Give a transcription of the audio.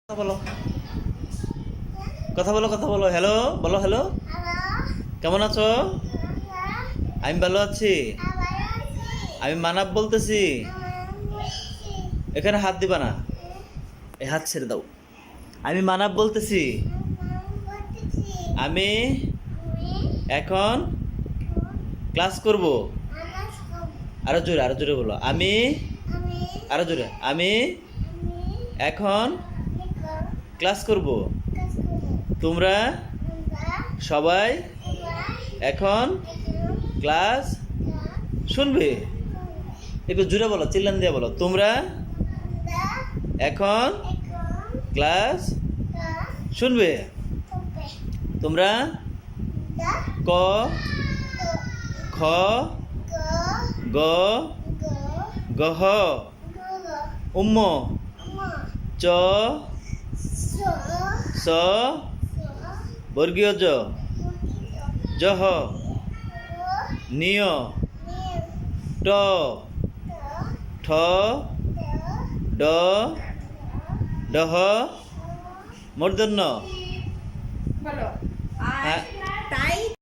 কথা বলো কথা বলো হ্যালো বলো হ্যালো। কেমন আছো? আমি ভালো আছি। আমি মানাব বলতেছি। এখানে হাত দিবা না, এই হাত ছেড়ে দাও। আমি মানাব বলতেছি। আমি এখন ক্লাস করব। আরো জোরে বলো। আরো জোরে। আমি এখন ক্লাস করব। তোমরা সবাই এখন ক্লাস শুনবে। একটু জোরে বলো, চিল্লান দিয়ে বলো। তোমরা এখন ক্লাস শুনবে। তোমরা ক খ গ গহ উম্ম চ স বর্গীয় জ জহ নিয় ট ঠ ড ডহ মূর্ধন্য। বলো আর হ্যাঁ। তাই